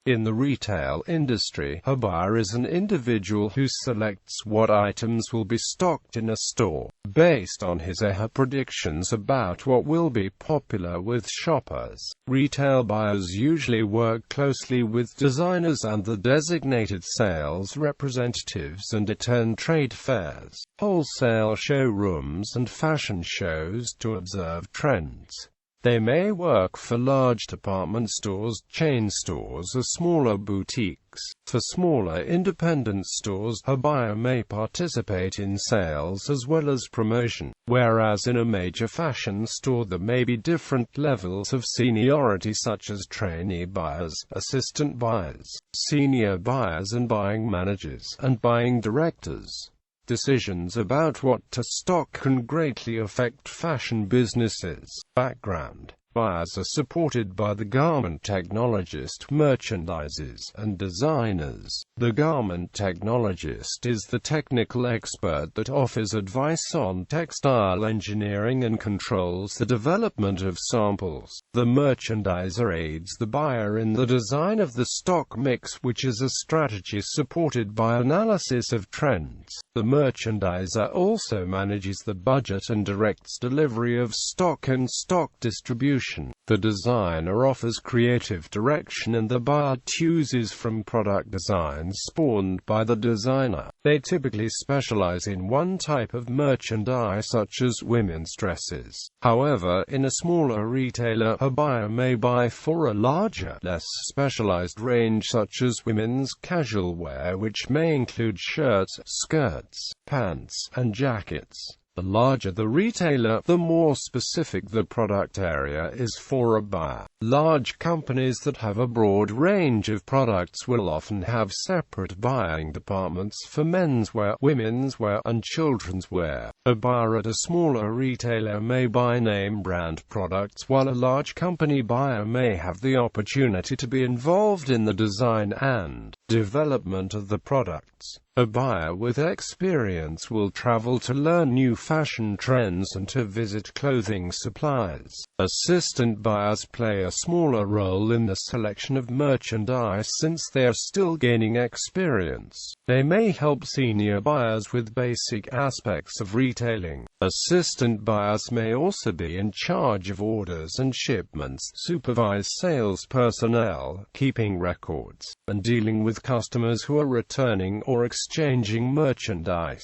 In the retail industry, a buyer is an individual who selects what items will be stocked in a store, based on his or her predictions about what will be popular with shoppers. Retail buyers usually work closely with designers and the designated sales representatives and attend trade fairs, wholesale showrooms and fashion shows to observe trends. They may work for large department stores, chain stores, or smaller boutiques. For smaller independent stores, a buyer may participate in sales as well as promotion, whereas in a major fashion store there may be different levels of seniority such as trainee buyers, assistant buyers, senior buyers and buying managers, and buying directors. Decisions about what to stock can greatly affect fashion businesses. Background: buyers are supported by the garment technologist, merchandisers, and designers. The garment technologist is the technical expert that offers advice on textile engineering and controls the development of samples. The merchandiser aids the buyer in the design of the stock mix, which is a strategy supported by analysis of trends. The merchandiser also manages the budget and directs delivery of stock and stock distribution. The designer offers creative direction and the buyer chooses from product designs spawned by the designer. They typically specialize in one type of merchandise such as women's dresses. However, in a smaller retailer, a buyer may buy for a larger, less specialized range such as women's casual wear, which may include shirts, skirts, pants, and jackets. The larger the retailer, the more specific the product area is for a buyer. Large companies that have a broad range of products will often have separate buying departments for menswear, womenswear, and children's wear. A buyer at a smaller retailer may buy name brand products, while a large company buyer may have the opportunity to be involved in the design and development of the products. A buyer with experience will travel to learn new fashion trends and to visit clothing suppliers. Assistant buyers play a smaller role in the selection of merchandise since they are still gaining experience. They may help senior buyers with basic aspects of retailing. Assistant buyers may also be in charge of orders and shipments, supervise sales personnel, keeping records, and dealing with customers who are returning or exchanging merchandise.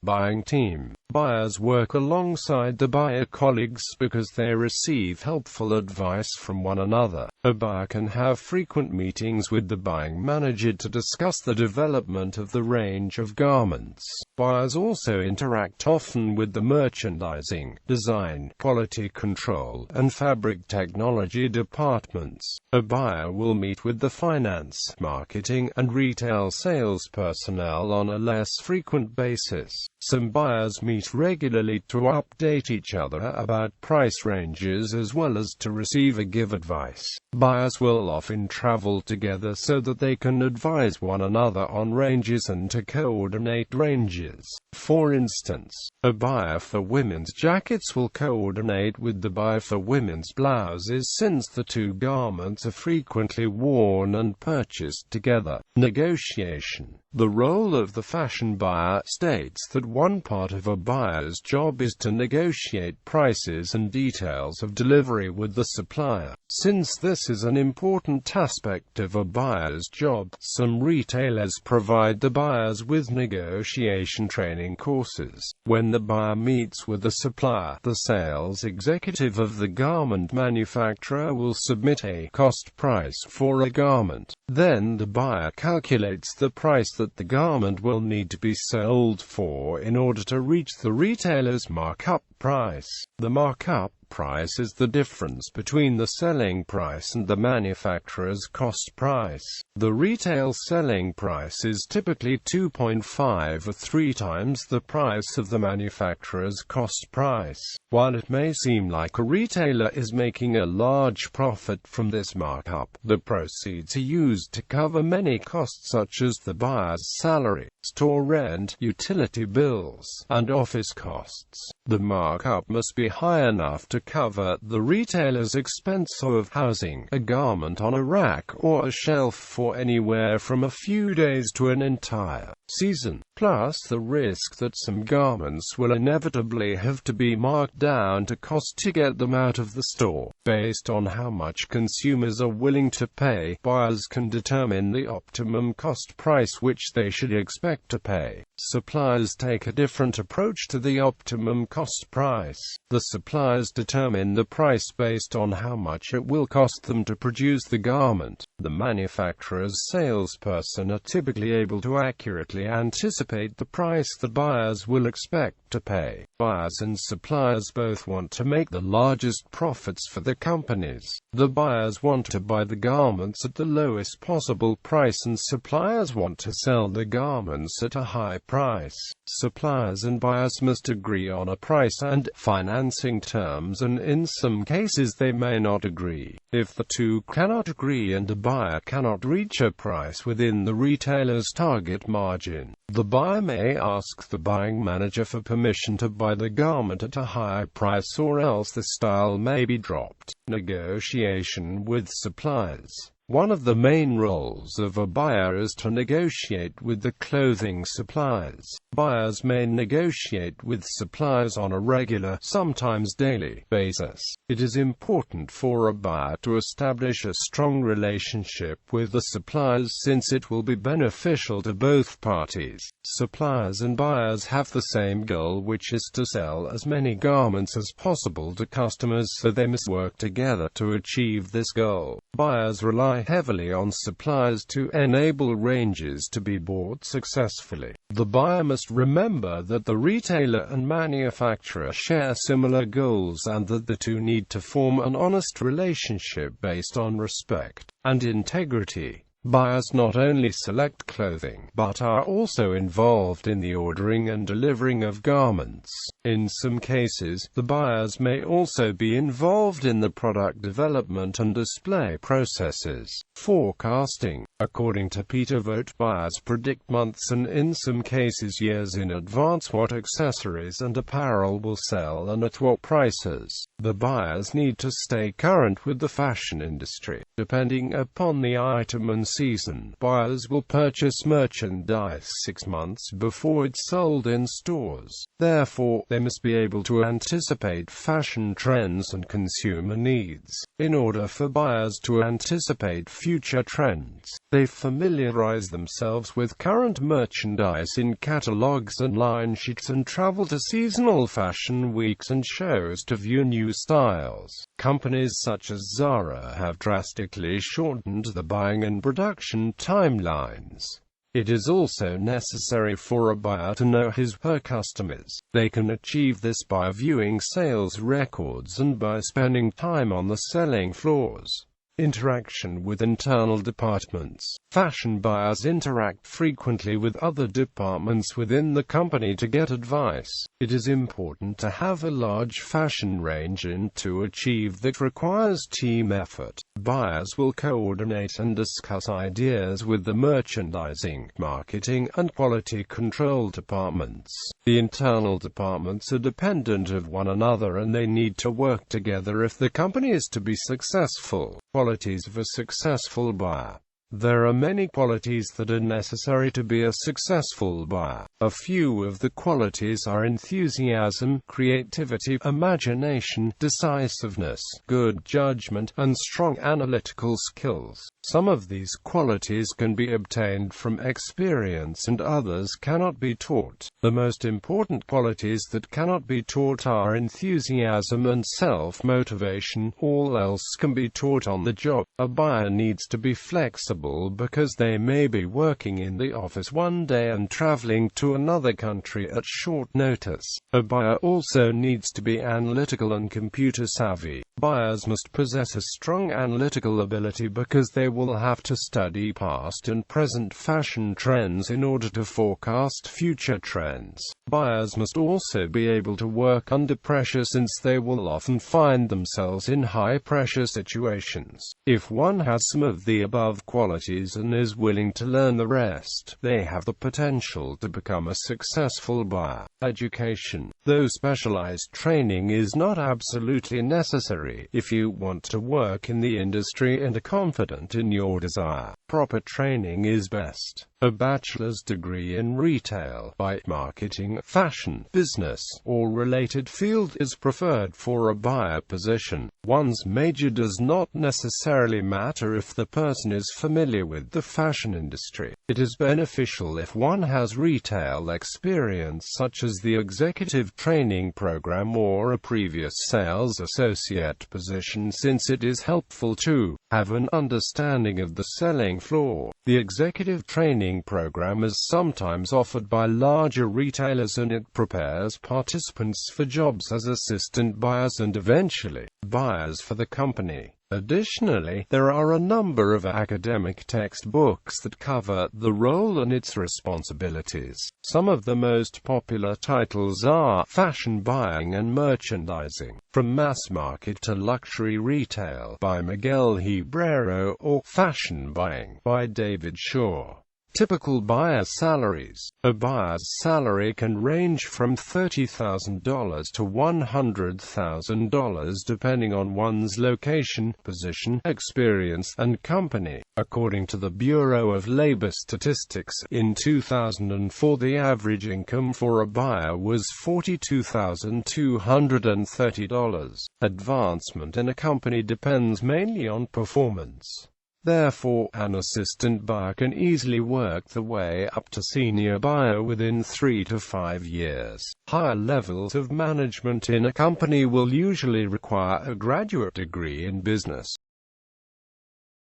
Buying team. Buyers work alongside the buyer colleagues because they receive helpful advice from one another. A buyer can have frequent meetings with the buying manager to discuss the development of the range of garments. Buyers also interact often with the merchandising, design, quality control, and fabric technology departments. A buyer will meet with the finance, marketing, and retail sales personnel on a less frequent basis. Some buyers meet regularly to update each other about price ranges as well as to receive or give advice. Buyers will often travel together so that they can advise one another on ranges and to coordinate ranges. For instance, a buyer for women's jackets will coordinate with the buyer for women's blouses since the two garments are frequently worn and purchased together. Negotiation. The role of the fashion buyer states that one part of a buyer's job is to negotiate prices and details of delivery with the supplier. Since this is an important aspect of a buyer's job, some retailers provide the buyers with negotiation training courses. When the buyer meets with the supplier, the sales executive of the garment manufacturer will submit a cost price for a garment. Then the buyer calculates the price that the garment will need to be sold for in order to reach the retailer's markup price. The markup price is the difference between the selling price and the manufacturer's cost price. The retail selling price is typically 2.5 or 3 times the price of the manufacturer's cost price. While it may seem like a retailer is making a large profit from this markup, the proceeds are used to cover many costs such as the buyer's salary, store rent, utility bills, and office costs. The markup must be high enough to cover the retailer's expense of housing a garment on a rack or a shelf for anywhere from a few days to an entire season, plus the risk that some garments will inevitably have to be marked down to cost to get them out of the store. Based on how much consumers are willing to pay, buyers can determine the optimum cost price which they should expect to pay. Suppliers take a different approach to the optimum cost price. The suppliers determine the price based on how much it will cost them to produce the garment. The manufacturer's salesperson are typically able to accurately anticipate the price that buyers will expect to pay. Buyers and suppliers both want to make the largest profits for the companies. The buyers want to buy the garments at the lowest possible price and suppliers want to sell the garments at a high price. Suppliers and buyers must agree on a price and financing terms, and in some cases they may not agree. If the two cannot agree and a buyer cannot reach a price within the retailer's target margin, the buyer may ask the buying manager for permission to buy the garment at a higher price, or else the style may be dropped. Negotiation with suppliers. One of the main roles of a buyer is to negotiate with the clothing suppliers. Buyers may negotiate with suppliers on a regular, sometimes daily, basis. It is important for a buyer to establish a strong relationship with the suppliers since it will be beneficial to both parties. Suppliers and buyers have the same goal, which is to sell as many garments as possible to customers, so they must work together to achieve this goal. Buyers rely heavily on suppliers to enable ranges to be bought successfully. The buyer must remember that the retailer and manufacturer share similar goals and that the two need to form an honest relationship based on respect and integrity. Buyers not only select clothing, but are also involved in the ordering and delivering of garments. In some cases, the buyers may also be involved in the product development and display processes. Forecasting. According to Peter Vogt, buyers predict months and in some cases years in advance what accessories and apparel will sell and at what prices. The buyers need to stay current with the fashion industry. Depending upon the item and season, buyers will purchase merchandise 6 months before it's sold in stores. Therefore, they must be able to anticipate fashion trends and consumer needs. In order for buyers to anticipate future trends, they familiarize themselves with current merchandise in catalogs and line sheets and travel to seasonal fashion weeks and shows to view new styles. Companies such as Zara have drastically shortened the buying and production timelines. It is also necessary for a buyer to know his/her customers. They can achieve this by viewing sales records and by spending time on the selling floors. Interaction with internal departments. Fashion buyers interact frequently with other departments within the company to get advice. It is important to have a large fashion range, and to achieve that requires team effort. Buyers will coordinate and discuss ideas with the merchandising, marketing, and quality control departments. The internal departments are dependent of one another and they need to work together if the company is to be successful. Qualities of a successful buyer. There are many qualities that are necessary to be a successful buyer. A few of the qualities are enthusiasm, creativity, imagination, decisiveness, good judgment, and strong analytical skills. Some of these qualities can be obtained from experience and others cannot be taught. The most important qualities that cannot be taught are enthusiasm and self-motivation. All else can be taught on the job. A buyer needs to be flexible because they may be working in the office one day and traveling to another country at short notice. A buyer also needs to be analytical and computer savvy. Buyers must possess a strong analytical ability because they will have to study past and present fashion trends in order to forecast future trends. Buyers must also be able to work under pressure since they will often find themselves in high-pressure situations. If one has some of the above qualities and is willing to learn the rest, they have the potential to become a successful buyer. Education. Though specialized training is not absolutely necessary if you want to work in the industry and are confident in your desire, proper training is best. A bachelor's degree in retail, by marketing, fashion, business, or related field is preferred for a buyer position. One's major does not necessarily matter if the person is familiar with the fashion industry. It is beneficial if one has retail experience such as the executive training program or a previous sales associate position, since it is helpful to have an understanding of the selling floor. The executive training program is sometimes offered by larger retailers and it prepares participants for jobs as assistant buyers and eventually buyers for the company. Additionally, there are a number of academic textbooks that cover the role and its responsibilities. Some of the most popular titles are Fashion Buying and Merchandising, From Mass Market to Luxury Retail by Miguel Hebrero, or Fashion Buying by David Shaw. Typical buyer salaries. A buyer's salary can range from $30,000 to $100,000 depending on one's location, position, experience, and company. According to the Bureau of Labor Statistics, in 2004 the average income for a buyer was $42,230. Advancement in a company depends mainly on performance. Therefore, an assistant buyer can easily work the way up to senior buyer within 3 to 5 years. Higher levels of management in a company will usually require a graduate degree in business.